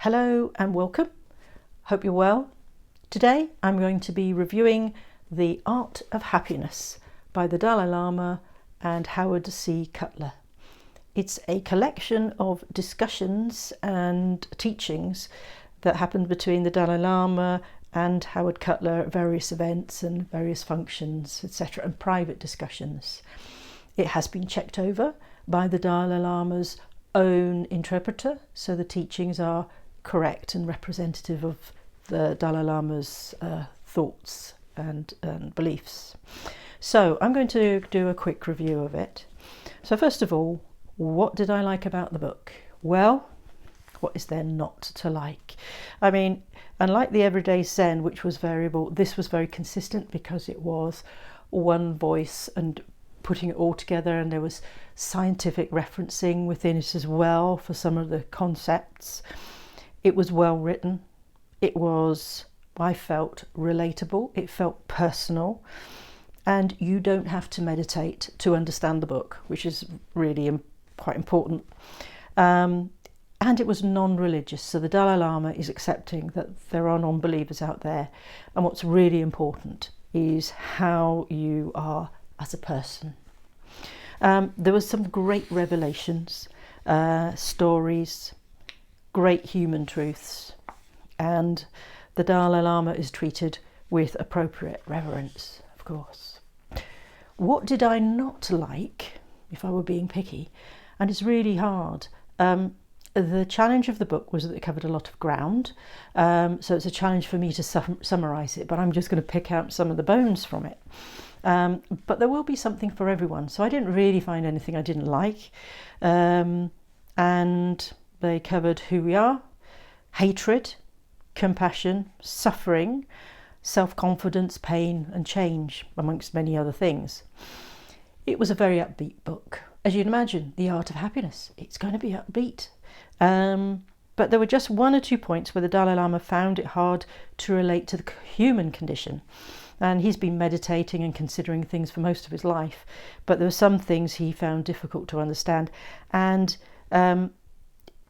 Hello and welcome. Hope you're well. Today I'm going to be reviewing The Art of Happiness by the Dalai Lama and Howard C. Cutler. It's a collection of discussions and teachings that happened between the Dalai Lama and Howard Cutler at various events and various functions, etc., and private discussions. It has been checked over by the Dalai Lama's own interpreter, so the teachings are correct and representative of the Dalai Lama's thoughts and beliefs. So I'm going to do a quick review of it. So first of all, what did I like about the book? Well, what is there not to like? I mean, unlike the Everyday Zen, which was variable, this was very consistent because it was one voice and putting it all together, and there was scientific referencing within it as well for some of the concepts. It was well written. It was, I felt, relatable. It felt personal. And you don't have to meditate to understand the book, which is really quite important. And it was non-religious. So the Dalai Lama is accepting that there are non-believers out there. And what's really important is how you are as a person. There was some great revelations, stories, great human truths, and the Dalai Lama is treated with appropriate reverence, of course. What did I not like, if I were being picky? And it's really hard. The challenge of the book was that it covered a lot of ground, so it's a challenge for me to summarise it, but I'm just going to pick out some of the bones from it. But there will be something for everyone, so I didn't really find anything I didn't like. And they covered who we are, hatred, compassion, suffering, self-confidence, pain and change, amongst many other things. It was a very upbeat book. As you'd imagine, The Art of Happiness, it's going to be upbeat. But there were just one or two points where the Dalai Lama found it hard to relate to the human condition. And he's been meditating and considering things for most of his life, but there were some things he found difficult to understand, and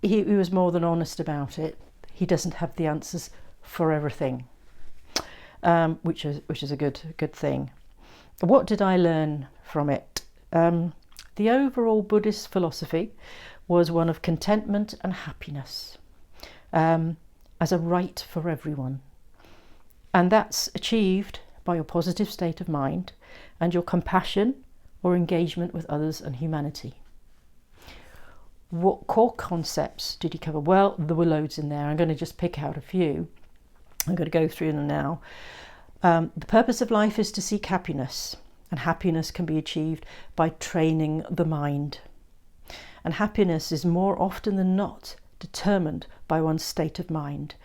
he was more than honest about it. He doesn't have the answers for everything, which is a good thing. What did I learn from it? The overall Buddhist philosophy was one of contentment and happiness as a right for everyone, and that's achieved by your positive state of mind and your compassion or engagement with others and humanity. What core concepts did he cover? Well, there were loads in there. I'm going to just pick out a few. I'm going to go through them now. The purpose of life is to seek happiness, and happiness can be achieved by training the mind. And happiness is more often than not determined by one's state of mind.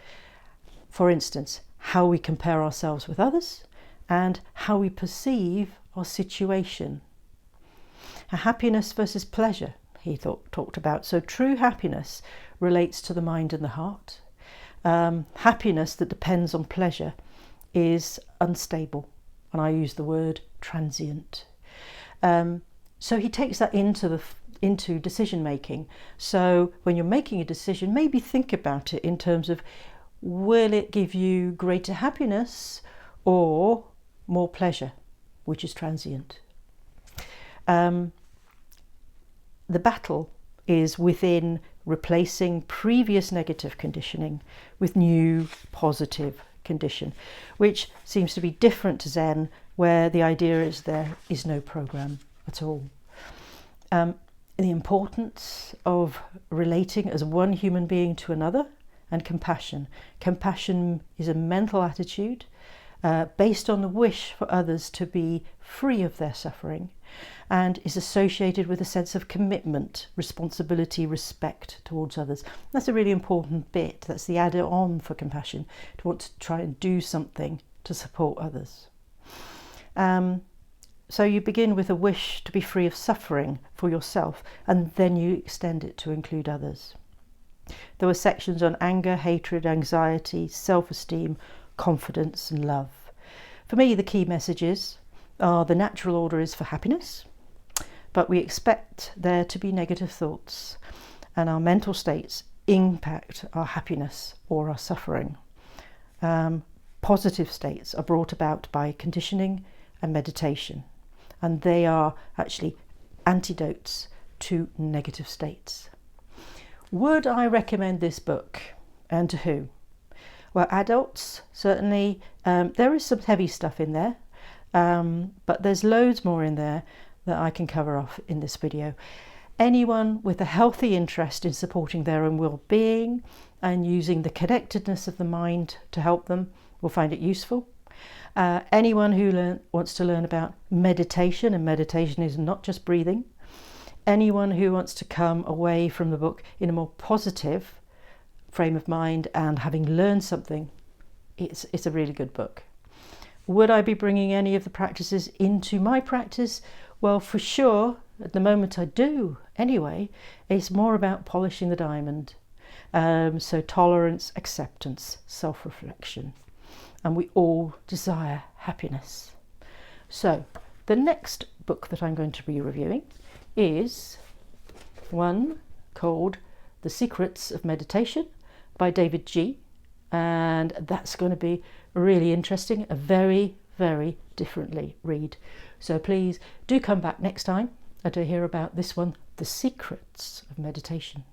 For instance, how we compare ourselves with others, and how we perceive our situation. Happiness versus pleasure, he talked about. So true happiness relates to the mind and the heart. Happiness that depends on pleasure is unstable, and I use the word transient. So he takes that into decision making. So when you're making a decision, maybe think about it in terms of, will it give you greater happiness or more pleasure, which is transient. The battle is within replacing previous negative conditioning with new positive condition, which seems to be different to Zen, where the idea is there is no program at all. The importance of relating as one human being to another, and compassion. Compassion is a mental attitude based on the wish for others to be free of their suffering, and is associated with a sense of commitment, responsibility, respect towards others. That's a really important bit. That's the add-on for compassion, to want to try and do something to support others. So you begin with a wish to be free of suffering for yourself, and then you extend it to include others. There were sections on anger, hatred, anxiety, self-esteem, confidence and love. For me, the key messages are the natural order is for happiness, but we expect there to be negative thoughts, and our mental states impact our happiness or our suffering. Positive states are brought about by conditioning and meditation, and they are actually antidotes to negative states. Would I recommend this book, and to who? Well, adults, certainly. There is some heavy stuff in there, but there's loads more in there that I can cover off in this video. Anyone with a healthy interest in supporting their own well-being and using the connectedness of the mind to help them will find it useful. Anyone who wants to learn about meditation, and meditation is not just breathing. Anyone who wants to come away from the book in a more positive frame of mind and having learned something, it's a really good book. Would I be bringing any of the practices into my practice? Well, for sure, at the moment I do anyway. It's more about polishing the diamond. So tolerance, acceptance, self-reflection. And we all desire happiness. So the next book that I'm going to be reviewing is one called The Secrets of Meditation by David G. And that's going to be really interesting, a very, very differently read. So please do come back next time to hear about this one, The Secrets of Meditation.